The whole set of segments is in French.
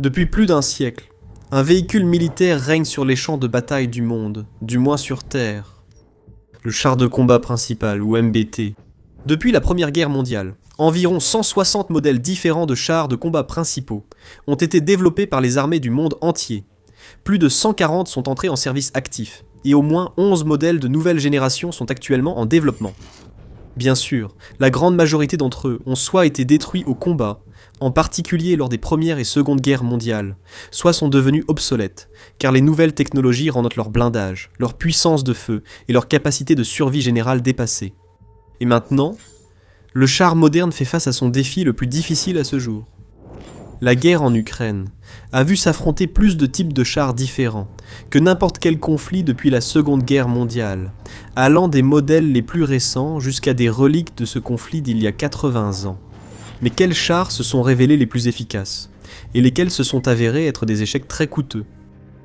Depuis plus d'un siècle, un véhicule militaire règne sur les champs de bataille du monde, du moins sur Terre. Le char de combat principal, ou MBT. Depuis la Première Guerre mondiale, environ 160 modèles différents de chars de combat principaux ont été développés par les armées du monde entier. Plus de 140 sont entrés en service actif, et au moins 11 modèles de nouvelle génération sont actuellement en développement. Bien sûr, la grande majorité d'entre eux ont soit été détruits au combat, en particulier lors des Premières et Secondes Guerres mondiales, soit sont devenus obsolètes, car les nouvelles technologies rendent leur blindage, leur puissance de feu et leur capacité de survie générale dépassées. Et maintenant, le char moderne fait face à son défi le plus difficile à ce jour. La guerre en Ukraine a vu s'affronter plus de types de chars différents que n'importe quel conflit depuis la Seconde Guerre mondiale, allant des modèles les plus récents jusqu'à des reliques de ce conflit d'il y a 80 ans. Mais quels chars se sont révélés les plus efficaces, et lesquels se sont avérés être des échecs très coûteux?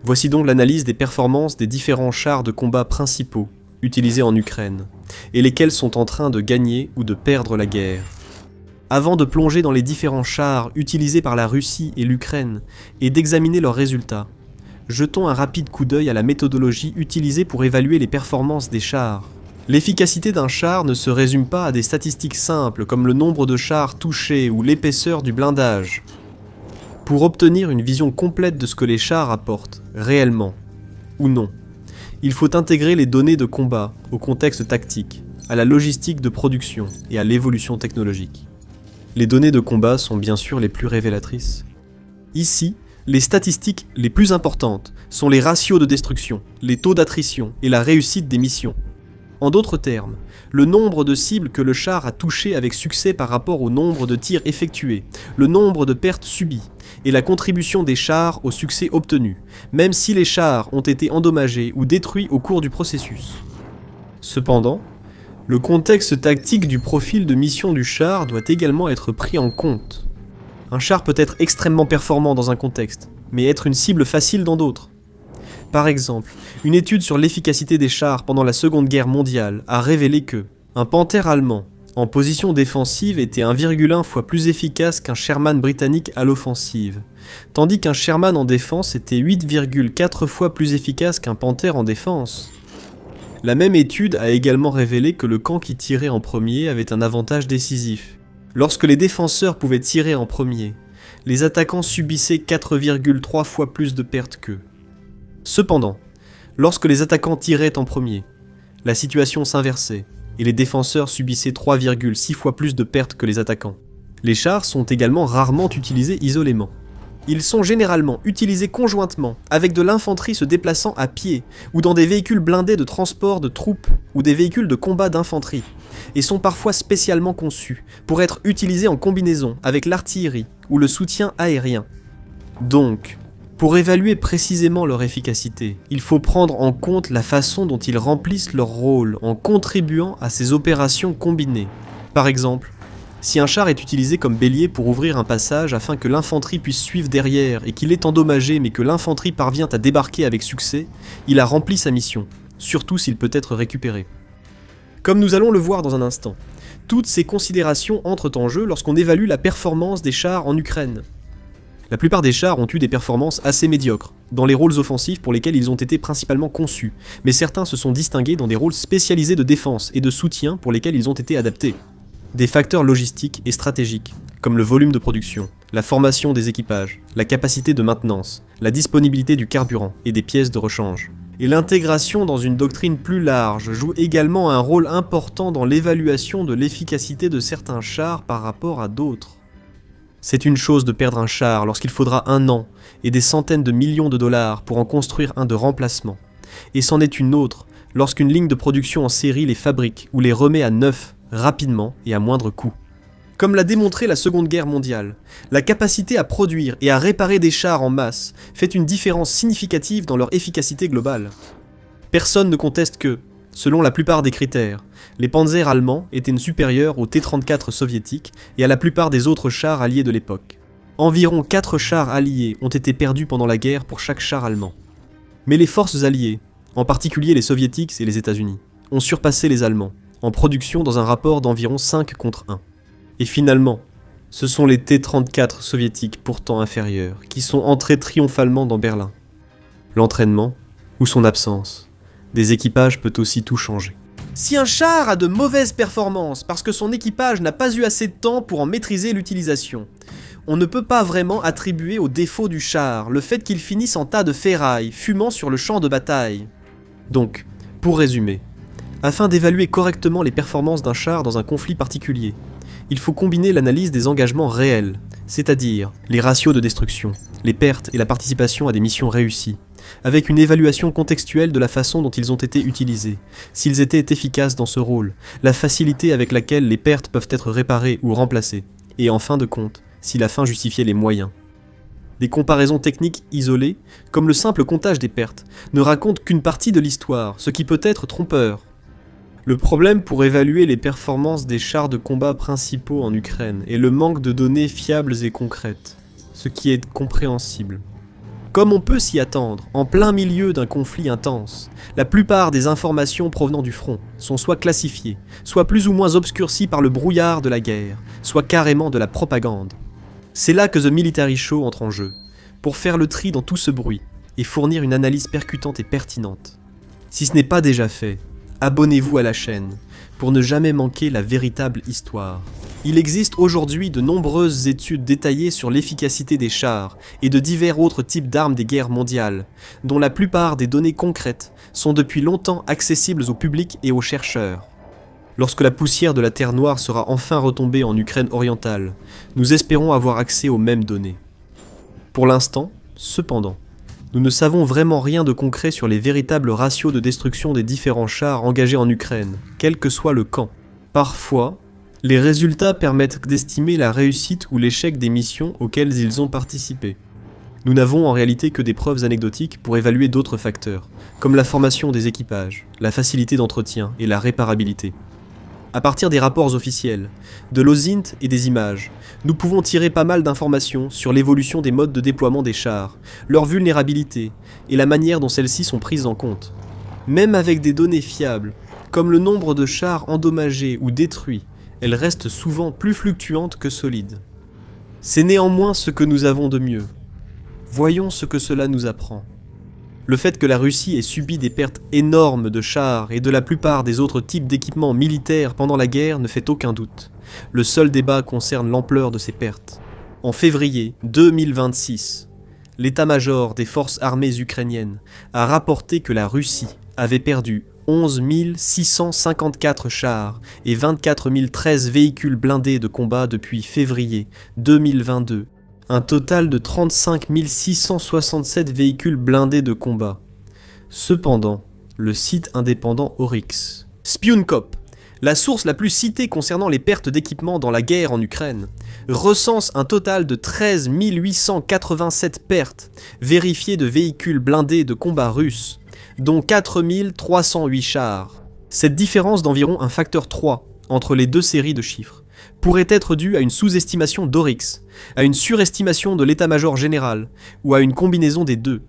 Voici donc l'analyse des performances des différents chars de combat principaux utilisés en Ukraine, et lesquels sont en train de gagner ou de perdre la guerre. Avant de plonger dans les différents chars utilisés par la Russie et l'Ukraine, et d'examiner leurs résultats, jetons un rapide coup d'œil à la méthodologie utilisée pour évaluer les performances des chars. L'efficacité d'un char ne se résume pas à des statistiques simples comme le nombre de chars touchés ou l'épaisseur du blindage. Pour obtenir une vision complète de ce que les chars apportent, réellement, ou non, il faut intégrer les données de combat au contexte tactique, à la logistique de production et à l'évolution technologique. Les données de combat sont bien sûr les plus révélatrices. Ici, les statistiques les plus importantes sont les ratios de destruction, les taux d'attrition et la réussite des missions. En d'autres termes, le nombre de cibles que le char a touchées avec succès par rapport au nombre de tirs effectués, le nombre de pertes subies, et la contribution des chars au succès obtenu, même si les chars ont été endommagés ou détruits au cours du processus. Cependant, le contexte tactique du profil de mission du char doit également être pris en compte. Un char peut être extrêmement performant dans un contexte, mais être une cible facile dans d'autres. Par exemple, une étude sur l'efficacité des chars pendant la Seconde Guerre mondiale a révélé que un Panther allemand en position défensive était 1,1 fois plus efficace qu'un Sherman britannique à l'offensive, tandis qu'un Sherman en défense était 8,4 fois plus efficace qu'un Panther en défense. La même étude a également révélé que le camp qui tirait en premier avait un avantage décisif. Lorsque les défenseurs pouvaient tirer en premier, les attaquants subissaient 4,3 fois plus de pertes qu'eux. Cependant, lorsque les attaquants tiraient en premier, la situation s'inversait et les défenseurs subissaient 3,6 fois plus de pertes que les attaquants. Les chars sont également rarement utilisés isolément. Ils sont généralement utilisés conjointement avec de l'infanterie se déplaçant à pied ou dans des véhicules blindés de transport de troupes ou des véhicules de combat d'infanterie et sont parfois spécialement conçus pour être utilisés en combinaison avec l'artillerie ou le soutien aérien. Donc, pour évaluer précisément leur efficacité, il faut prendre en compte la façon dont ils remplissent leur rôle en contribuant à ces opérations combinées. Par exemple, si un char est utilisé comme bélier pour ouvrir un passage afin que l'infanterie puisse suivre derrière et qu'il est endommagé mais que l'infanterie parvient à débarquer avec succès, il a rempli sa mission, surtout s'il peut être récupéré. Comme nous allons le voir dans un instant, toutes ces considérations entrent en jeu lorsqu'on évalue la performance des chars en Ukraine. La plupart des chars ont eu des performances assez médiocres, dans les rôles offensifs pour lesquels ils ont été principalement conçus, mais certains se sont distingués dans des rôles spécialisés de défense et de soutien pour lesquels ils ont été adaptés. Des facteurs logistiques et stratégiques, comme le volume de production, la formation des équipages, la capacité de maintenance, la disponibilité du carburant et des pièces de rechange. Et l'intégration dans une doctrine plus large joue également un rôle important dans l'évaluation de l'efficacité de certains chars par rapport à d'autres. C'est une chose de perdre un char lorsqu'il faudra 1 an et des centaines de millions de dollars pour en construire un de remplacement. Et c'en est une autre lorsqu'une ligne de production en série les fabrique ou les remet à neuf rapidement et à moindre coût. Comme l'a démontré la Seconde Guerre mondiale, la capacité à produire et à réparer des chars en masse fait une différence significative dans leur efficacité globale. Personne ne conteste que, selon la plupart des critères, les Panzers allemands étaient supérieurs aux T-34 soviétiques et à la plupart des autres chars alliés de l'époque. Environ 4 chars alliés ont été perdus pendant la guerre pour chaque char allemand. Mais les forces alliées, en particulier les soviétiques et les États-Unis, ont surpassé les Allemands, en production dans un rapport d'environ 5 contre 1. Et finalement, Ce sont les T-34 soviétiques pourtant inférieurs, qui sont entrés triomphalement dans Berlin. L'entraînement, ou son absence, des équipages peut aussi tout changer. Si un char a de mauvaises performances parce que son équipage n'a pas eu assez de temps pour en maîtriser l'utilisation, on ne peut pas vraiment attribuer au défaut du char le fait qu'il finisse en tas de ferraille, fumant sur le champ de bataille. Donc, pour résumer, afin d'évaluer correctement les performances d'un char dans un conflit particulier, il faut combiner l'analyse des engagements réels, c'est-à-dire les ratios de destruction, les pertes et la participation à des missions réussies, avec une évaluation contextuelle de la façon dont ils ont été utilisés, s'ils étaient efficaces dans ce rôle, la facilité avec laquelle les pertes peuvent être réparées ou remplacées, et en fin de compte, si la fin justifiait les moyens. Des comparaisons techniques isolées, comme le simple comptage des pertes, ne racontent qu'une partie de l'histoire, ce qui peut être trompeur. Le problème pour évaluer les performances des chars de combat principaux en Ukraine est le manque de données fiables et concrètes, ce qui est compréhensible. Comme on peut s'y attendre, en plein milieu d'un conflit intense, la plupart des informations provenant du front sont soit classifiées, soit plus ou moins obscurcies par le brouillard de la guerre, soit carrément de la propagande. C'est là que The Military Show entre en jeu, pour faire le tri dans tout ce bruit et fournir une analyse percutante et pertinente. Si ce n'est pas déjà fait, abonnez-vous à la chaîne pour ne jamais manquer la véritable histoire. Il existe aujourd'hui de nombreuses études détaillées sur l'efficacité des chars et de divers autres types d'armes des guerres mondiales, dont la plupart des données concrètes sont depuis longtemps accessibles au public et aux chercheurs. Lorsque la poussière de la Terre Noire sera enfin retombée en Ukraine orientale, nous espérons avoir accès aux mêmes données. Pour l'instant, cependant, nous ne savons vraiment rien de concret sur les véritables ratios de destruction des différents chars engagés en Ukraine, quel que soit le camp. Parfois, les résultats permettent d'estimer la réussite ou l'échec des missions auxquelles ils ont participé. Nous n'avons en réalité que des preuves anecdotiques pour évaluer d'autres facteurs, comme la formation des équipages, la facilité d'entretien et la réparabilité. À partir des rapports officiels, de l'OSINT et des images, nous pouvons tirer pas mal d'informations sur l'évolution des modes de déploiement des chars, leur vulnérabilité et la manière dont celles-ci sont prises en compte. Même avec des données fiables, comme le nombre de chars endommagés ou détruits, elles restent souvent plus fluctuantes que solides. C'est néanmoins ce que nous avons de mieux. Voyons ce que cela nous apprend. Le fait que la Russie ait subi des pertes énormes de chars et de la plupart des autres types d'équipements militaires pendant la guerre ne fait aucun doute. Le seul débat concerne l'ampleur de ces pertes. En février 2026, l'état-major des forces armées ukrainiennes a rapporté que la Russie avait perdu 11 654 chars et 24 013 véhicules blindés de combat depuis février 2022. Un total de 35 667 véhicules blindés de combat. Cependant, le site indépendant Oryx, Spionkop, la source la plus citée concernant les pertes d'équipement dans la guerre en Ukraine, recense un total de 13 887 pertes vérifiées de véhicules blindés de combat russes, dont 4 308 chars. Cette différence d'environ un facteur 3 entre les deux séries de chiffres pourrait être due à une sous-estimation d'Oryx, à une surestimation de l'état-major général, ou à une combinaison des deux.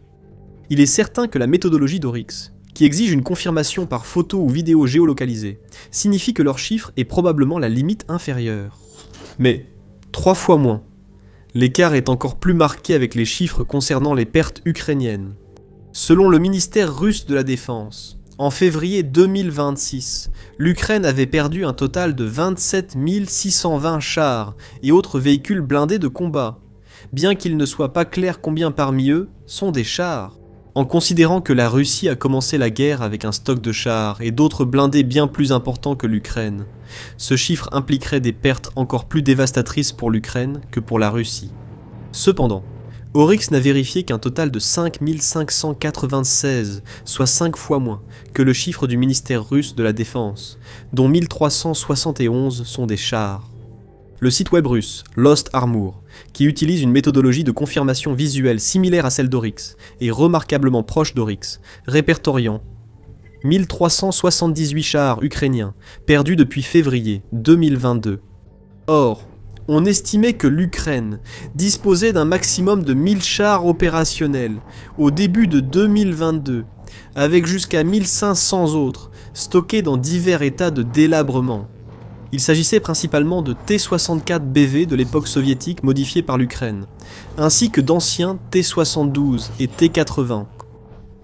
Il est certain que la méthodologie d'Oryx, qui exige une confirmation par photo ou vidéo géolocalisée, signifie que leur chiffre est probablement la limite inférieure. Mais, 3 fois moins. L'écart est encore plus marqué avec les chiffres concernant les pertes ukrainiennes. Selon le ministère russe de la Défense, en février 2026, l'Ukraine avait perdu un total de 27 620 chars et autres véhicules blindés de combat, bien qu'il ne soit pas clair combien parmi eux sont des chars. En considérant que la Russie a commencé la guerre avec un stock de chars et d'autres blindés bien plus importants que l'Ukraine, ce chiffre impliquerait des pertes encore plus dévastatrices pour l'Ukraine que pour la Russie. Cependant, Oryx n'a vérifié qu'un total de 5 596, soit 5 fois moins que le chiffre du ministère russe de la Défense, dont 1371 sont des chars. Le site web russe Lost Armour, qui utilise une méthodologie de confirmation visuelle similaire à celle d'Oryx et remarquablement proche d'Oryx, répertoriant 1378 chars ukrainiens perdus depuis février 2022. Or, on estimait que l'Ukraine disposait d'un maximum de 1000 chars opérationnels au début de 2022, avec jusqu'à 1500 autres stockés dans divers états de délabrement. Il s'agissait principalement de T-64BV de l'époque soviétique modifiés par l'Ukraine, ainsi que d'anciens T-72 et T-80.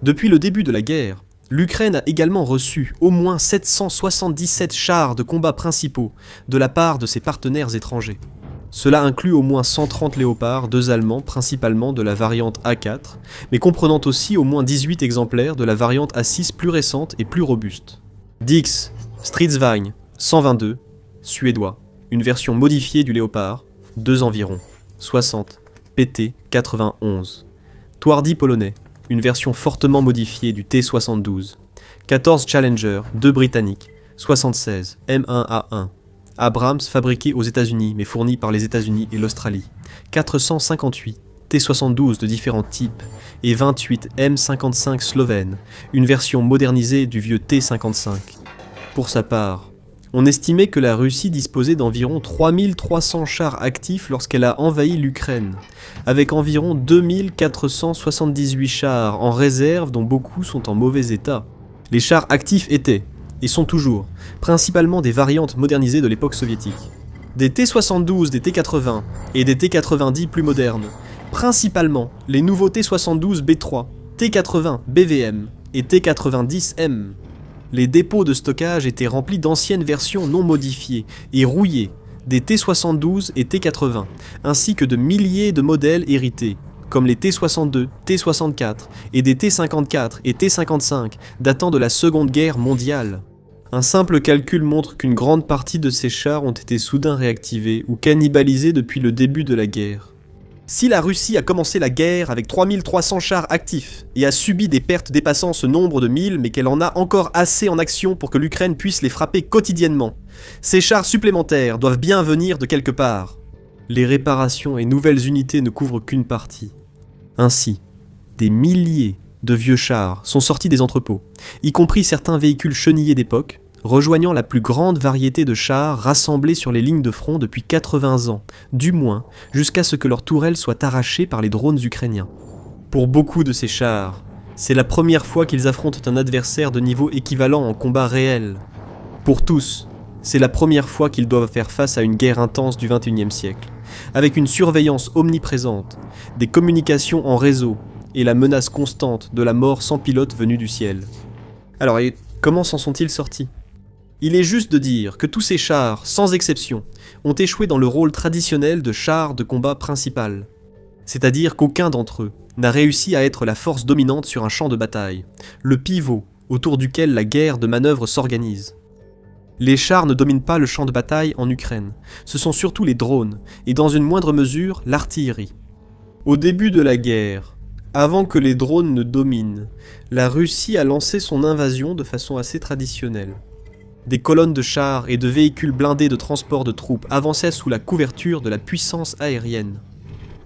Depuis le début de la guerre, l'Ukraine a également reçu au moins 777 chars de combat principaux de la part de ses partenaires étrangers. Cela inclut au moins 130 léopards, 2 allemands, principalement de la variante A4, mais comprenant aussi au moins 18 exemplaires de la variante A6 plus récente et plus robuste. Dix Stridsvagn 122, suédois, une version modifiée du léopard, 2 environ, 60, PT 91. Twardy polonais, une version fortement modifiée du T-72. 14 Challenger, 2 britanniques, 76, M1A1. Abrams fabriqué aux États-Unis mais fourni par les États-Unis et l'Australie. 458 T-72 de différents types et 28 M55 slovènes, une version modernisée du vieux T-55. Pour sa part, on estimait que la Russie disposait d'environ 3300 chars actifs lorsqu'elle a envahi l'Ukraine, avec environ 2478 chars en réserve dont beaucoup sont en mauvais état. Les chars actifs étaient, et sont toujours, principalement des variantes modernisées de l'époque soviétique. Des T-72, des T-80 et des T-90 plus modernes, principalement les nouveaux T-72B3, T-80 BVM et T-90M. Les dépôts de stockage étaient remplis d'anciennes versions non modifiées et rouillées des T-72 et T-80, ainsi que de milliers de modèles hérités, comme les T-62, T-64 et des T-54 et T-55 datant de la Seconde Guerre mondiale. Un simple calcul montre qu'une grande partie de ces chars ont été soudain réactivés ou cannibalisés depuis le début de la guerre. Si la Russie a commencé la guerre avec 3300 chars actifs et a subi des pertes dépassant ce nombre de 1000, mais qu'elle en a encore assez en action pour que l'Ukraine puisse les frapper quotidiennement, ces chars supplémentaires doivent bien venir de quelque part. Les réparations et nouvelles unités ne couvrent qu'une partie. Ainsi, des milliers de vieux chars sont sortis des entrepôts, y compris certains véhicules chenillés d'époque, rejoignant la plus grande variété de chars rassemblés sur les lignes de front depuis 80 ans, du moins jusqu'à ce que leurs tourelles soient arrachées par les drones ukrainiens. Pour beaucoup de ces chars, c'est la première fois qu'ils affrontent un adversaire de niveau équivalent en combat réel. Pour tous, c'est la première fois qu'ils doivent faire face à une guerre intense du XXIe siècle, avec une surveillance omniprésente, des communications en réseau et la menace constante de la mort sans pilote venue du ciel. Alors, et comment s'en sont-ils sortis ? Il est juste de dire que tous ces chars, sans exception, ont échoué dans le rôle traditionnel de char de combat principal. C'est-à-dire qu'aucun d'entre eux n'a réussi à être la force dominante sur un champ de bataille, le pivot autour duquel la guerre de manœuvre s'organise. Les chars ne dominent pas le champ de bataille en Ukraine, ce sont surtout les drones, et dans une moindre mesure, l'artillerie. Au début de la guerre, avant que les drones ne dominent, la Russie a lancé son invasion de façon assez traditionnelle. Des colonnes de chars et de véhicules blindés de transport de troupes avançaient sous la couverture de la puissance aérienne.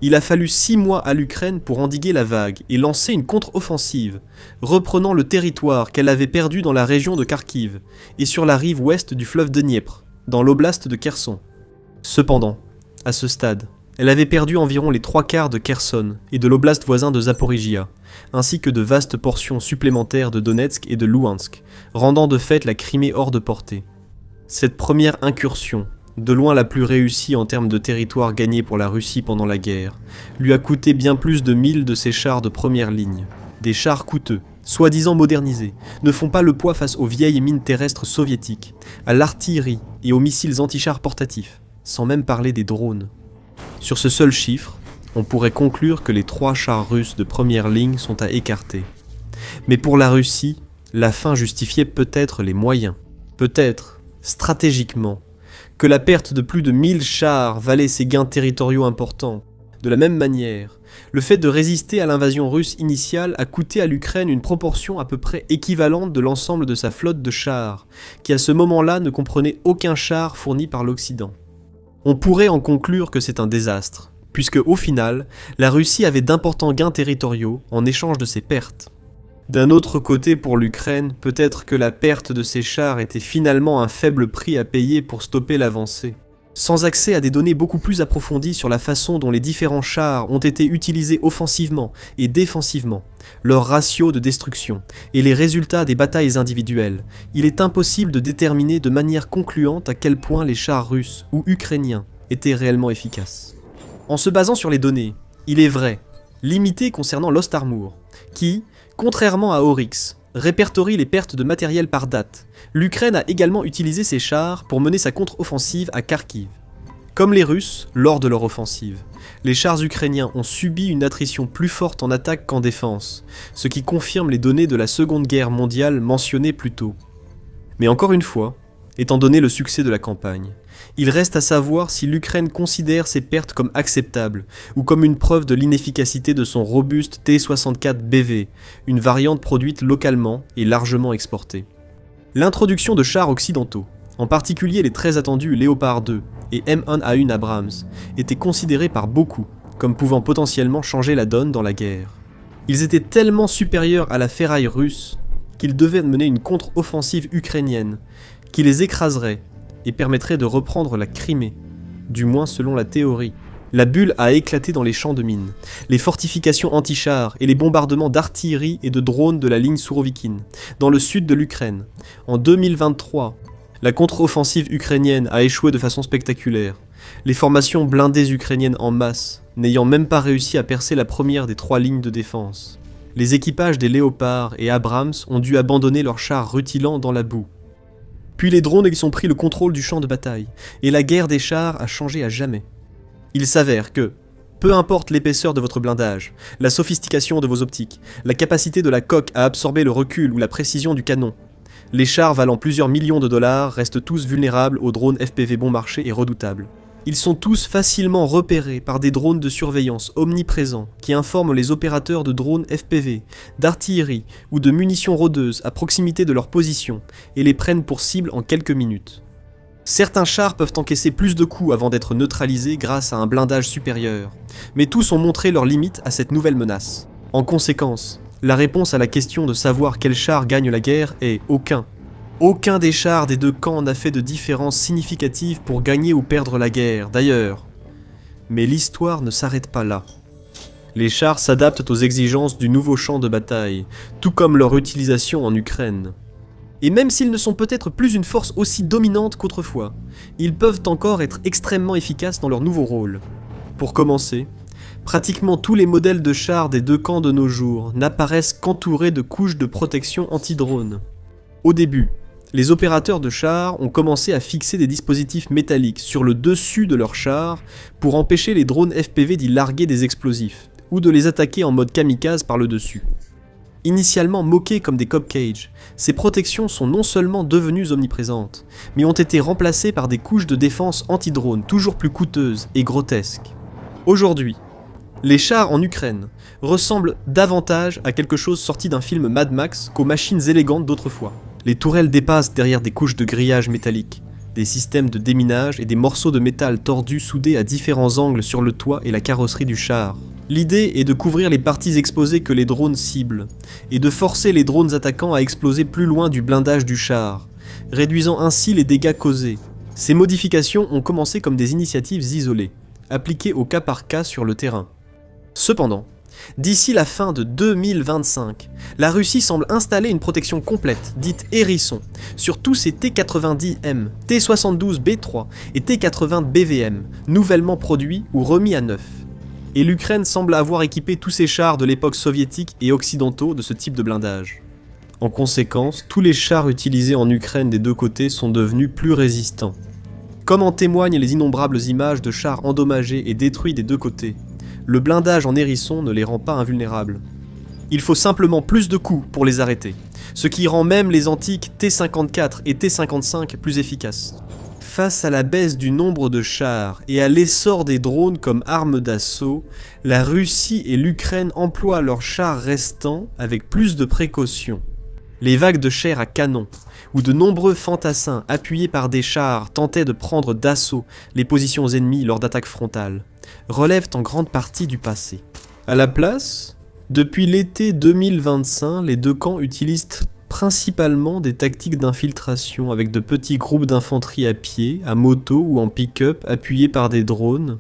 Il a fallu 6 mois à l'Ukraine pour endiguer la vague et lancer une contre-offensive, reprenant le territoire qu'elle avait perdu dans la région de Kharkiv et sur la rive ouest du fleuve Dniepr, dans l'oblast de Kherson. Cependant, à ce stade, elle avait perdu environ les 3/4 de Kherson et de l'oblast voisin de Zaporijia, ainsi que de vastes portions supplémentaires de Donetsk et de Louhansk, rendant de fait la Crimée hors de portée. Cette première incursion, de loin la plus réussie en termes de territoire gagné pour la Russie pendant la guerre, lui a coûté bien plus de 1000 de ses chars de première ligne. Des chars coûteux, soi-disant modernisés, ne font pas le poids face aux vieilles mines terrestres soviétiques, à l'artillerie et aux missiles anti-chars portatifs, sans même parler des drones. Sur ce seul chiffre, on pourrait conclure que les 3 chars russes de première ligne sont à écarter. Mais pour la Russie, la fin justifiait peut-être les moyens. Peut-être, stratégiquement, que la perte de plus de 1000 chars valait ses gains territoriaux importants. De la même manière, le fait de résister à l'invasion russe initiale a coûté à l'Ukraine une proportion à peu près équivalente de l'ensemble de sa flotte de chars, qui à ce moment-là ne comprenait aucun char fourni par l'Occident. On pourrait en conclure que c'est un désastre, puisque au final, la Russie avait d'importants gains territoriaux en échange de ses pertes. D'un autre côté, pour l'Ukraine, peut-être que la perte de ses chars était finalement un faible prix à payer pour stopper l'avancée. Sans accès à des données beaucoup plus approfondies sur la façon dont les différents chars ont été utilisés offensivement et défensivement, leur ratio de destruction et les résultats des batailles individuelles, il est impossible de déterminer de manière concluante à quel point les chars russes ou ukrainiens étaient réellement efficaces. En se basant sur les données, il est vrai, limité concernant l'Ost Armour, qui, contrairement à Oryx, répertorie les pertes de matériel par date, l'Ukraine a également utilisé ses chars pour mener sa contre-offensive à Kharkiv. Comme les Russes, lors de leur offensive, les chars ukrainiens ont subi une attrition plus forte en attaque qu'en défense, ce qui confirme les données de la Seconde Guerre mondiale mentionnées plus tôt. Mais encore une fois, étant donné le succès de la campagne, il reste à savoir si l'Ukraine considère ces pertes comme acceptables ou comme une preuve de l'inefficacité de son robuste T-64BV, une variante produite localement et largement exportée. L'introduction de chars occidentaux, en particulier les très attendus Léopard 2 et M1A1 Abrams, était considérée par beaucoup comme pouvant potentiellement changer la donne dans la guerre. Ils étaient tellement supérieurs à la ferraille russe qu'ils devaient mener une contre-offensive ukrainienne qui les écraserait et permettrait de reprendre la Crimée, du moins selon la théorie. La bulle a éclaté dans les champs de mines, les fortifications anti-chars et les bombardements d'artillerie et de drones de la ligne Sourovikine, dans le sud de l'Ukraine. En 2023, la contre-offensive ukrainienne a échoué de façon spectaculaire, les formations blindées ukrainiennes en masse n'ayant même pas réussi à percer la première des 3 lignes de défense. Les équipages des Léopards et Abrams ont dû abandonner leurs chars rutilants dans la boue. Puis les drones ont pris le contrôle du champ de bataille, et la guerre des chars a changé à jamais. Il s'avère que, peu importe l'épaisseur de votre blindage, la sophistication de vos optiques, la capacité de la coque à absorber le recul ou la précision du canon, les chars valant plusieurs millions de dollars restent tous vulnérables aux drones FPV bon marché et redoutables. Ils sont tous facilement repérés par des drones de surveillance omniprésents qui informent les opérateurs de drones FPV, d'artillerie ou de munitions rôdeuses à proximité de leur position et les prennent pour cible en quelques minutes. Certains chars peuvent encaisser plus de coups avant d'être neutralisés grâce à un blindage supérieur, mais tous ont montré leurs limites à cette nouvelle menace. En conséquence, la réponse à la question de savoir quel char gagne la guerre est aucun. Aucun des chars des deux camps n'a fait de différence significative pour gagner ou perdre la guerre, d'ailleurs. Mais l'histoire ne s'arrête pas là. Les chars s'adaptent aux exigences du nouveau champ de bataille, tout comme leur utilisation en Ukraine. Et même s'ils ne sont peut-être plus une force aussi dominante qu'autrefois, ils peuvent encore être extrêmement efficaces dans leur nouveau rôle. Pour commencer, pratiquement tous les modèles de chars des deux camps de nos jours n'apparaissent qu'entourés de couches de protection anti-drone. Au début, les opérateurs de chars ont commencé à fixer des dispositifs métalliques sur le dessus de leurs chars pour empêcher les drones FPV d'y larguer des explosifs, ou de les attaquer en mode kamikaze par le dessus. Initialement moquées comme des cop-cages, ces protections sont non seulement devenues omniprésentes, mais ont été remplacées par des couches de défense anti-drone toujours plus coûteuses et grotesques. Aujourd'hui, les chars en Ukraine ressemblent davantage à quelque chose sorti d'un film Mad Max qu'aux machines élégantes d'autrefois. Les tourelles dépassent derrière des couches de grillage métallique, des systèmes de déminage et des morceaux de métal tordus soudés à différents angles sur le toit et la carrosserie du char. L'idée est de couvrir les parties exposées que les drones ciblent, et de forcer les drones attaquants à exploser plus loin du blindage du char, réduisant ainsi les dégâts causés. Ces modifications ont commencé comme des initiatives isolées, appliquées au cas par cas sur le terrain. Cependant, d'ici la fin de 2025, la Russie semble installer une protection complète, dite Hérisson, sur tous ses T-90M, T-72B3 et T-80BVM, nouvellement produits ou remis à neuf. Et l'Ukraine semble avoir équipé tous ses chars de l'époque soviétique et occidentaux de ce type de blindage. En conséquence, tous les chars utilisés en Ukraine des deux côtés sont devenus plus résistants. Comme en témoignent les innombrables images de chars endommagés et détruits des deux côtés, le blindage en hérisson ne les rend pas invulnérables. Il faut simplement plus de coups pour les arrêter, ce qui rend même les antiques T-54 et T-55 plus efficaces. Face à la baisse du nombre de chars et à l'essor des drones comme armes d'assaut, la Russie et l'Ukraine emploient leurs chars restants avec plus de précautions. Les vagues de chair à canon, où de nombreux fantassins appuyés par des chars tentaient de prendre d'assaut les positions ennemies lors d'attaques frontales, relèvent en grande partie du passé. À la place, depuis l'été 2025, les deux camps utilisent principalement des tactiques d'infiltration avec de petits groupes d'infanterie à pied, à moto ou en pick-up appuyés par des drones.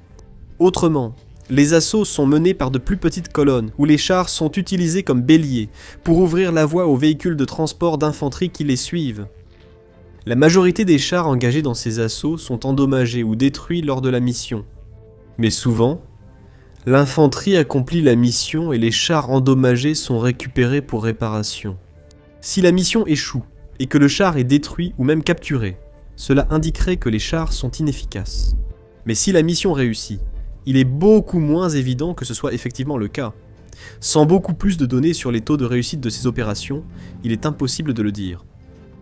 Autrement, les assauts sont menés par de plus petites colonnes, où les chars sont utilisés comme béliers, pour ouvrir la voie aux véhicules de transport d'infanterie qui les suivent. La majorité des chars engagés dans ces assauts sont endommagés ou détruits lors de la mission. Mais souvent, l'infanterie accomplit la mission et les chars endommagés sont récupérés pour réparation. Si la mission échoue, et que le char est détruit ou même capturé, cela indiquerait que les chars sont inefficaces. Mais si la mission réussit, il est beaucoup moins évident que ce soit effectivement le cas. Sans beaucoup plus de données sur les taux de réussite de ces opérations, il est impossible de le dire.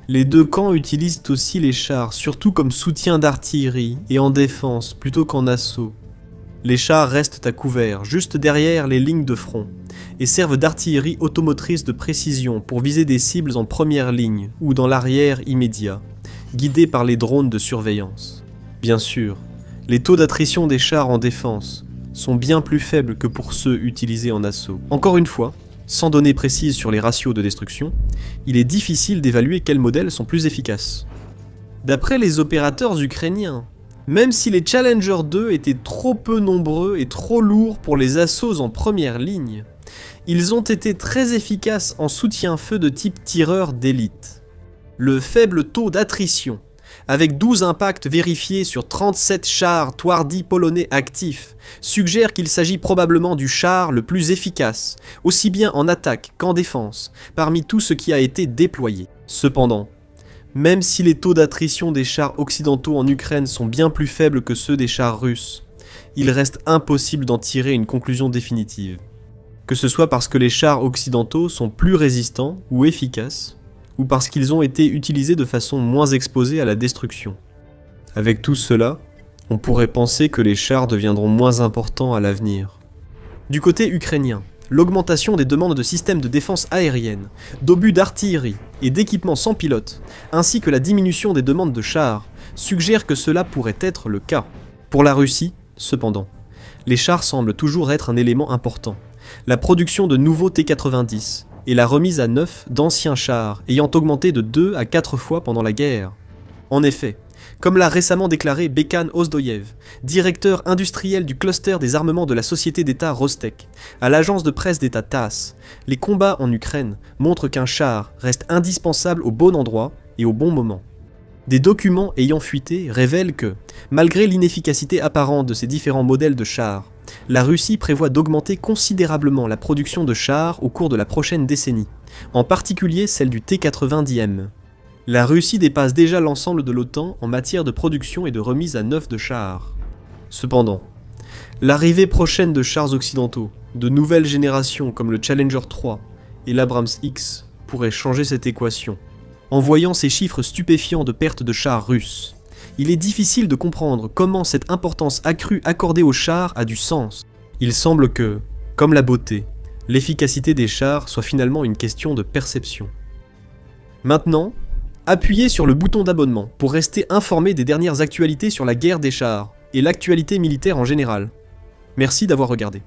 Les deux camps utilisent aussi les chars, surtout comme soutien d'artillerie et en défense plutôt qu'en assaut. Les chars restent à couvert, juste derrière les lignes de front, et servent d'artillerie automotrice de précision pour viser des cibles en première ligne ou dans l'arrière immédiat, guidés par les drones de surveillance. Bien sûr, les taux d'attrition des chars en défense sont bien plus faibles que pour ceux utilisés en assaut. Encore une fois, sans données précises sur les ratios de destruction, il est difficile d'évaluer quels modèles sont plus efficaces. D'après les opérateurs ukrainiens, même si les Challenger 2 étaient trop peu nombreux et trop lourds pour les assauts en première ligne, ils ont été très efficaces en soutien-feu de type tireur d'élite. Le faible taux d'attrition, avec 12 impacts vérifiés sur 37 chars Twardy polonais actifs, suggère qu'il s'agit probablement du char le plus efficace, aussi bien en attaque qu'en défense, parmi tout ce qui a été déployé. Cependant, même si les taux d'attrition des chars occidentaux en Ukraine sont bien plus faibles que ceux des chars russes, il reste impossible d'en tirer une conclusion définitive. Que ce soit parce que les chars occidentaux sont plus résistants ou efficaces, ou parce qu'ils ont été utilisés de façon moins exposée à la destruction. Avec tout cela, on pourrait penser que les chars deviendront moins importants à l'avenir. Du côté ukrainien, l'augmentation des demandes de systèmes de défense aérienne, d'obus d'artillerie et d'équipements sans pilote, ainsi que la diminution des demandes de chars, suggèrent que cela pourrait être le cas. Pour la Russie, cependant, les chars semblent toujours être un élément important. La production de nouveaux T-90 et la remise à neuf d'anciens chars ayant augmenté de 2 à 4 fois pendant la guerre. En effet, comme l'a récemment déclaré Bekan Ozdoyev, directeur industriel du cluster des armements de la société d'État Rostec, à l'agence de presse d'État TASS, les combats en Ukraine montrent qu'un char reste indispensable au bon endroit et au bon moment. Des documents ayant fuité révèlent que, malgré l'inefficacité apparente de ces différents modèles de chars, la Russie prévoit d'augmenter considérablement la production de chars au cours de la prochaine décennie, en particulier celle du T-90M. La Russie dépasse déjà l'ensemble de l'OTAN en matière de production et de remise à neuf de chars. Cependant, l'arrivée prochaine de chars occidentaux, de nouvelles générations comme le Challenger 3 et l'Abrams X, pourrait changer cette équation. En voyant ces chiffres stupéfiants de perte de chars russes, il est difficile de comprendre comment cette importance accrue accordée aux chars a du sens. Il semble que, comme la beauté, l'efficacité des chars soit finalement une question de perception. Maintenant, appuyez sur le bouton d'abonnement pour rester informé des dernières actualités sur la guerre des chars et l'actualité militaire en général. Merci d'avoir regardé.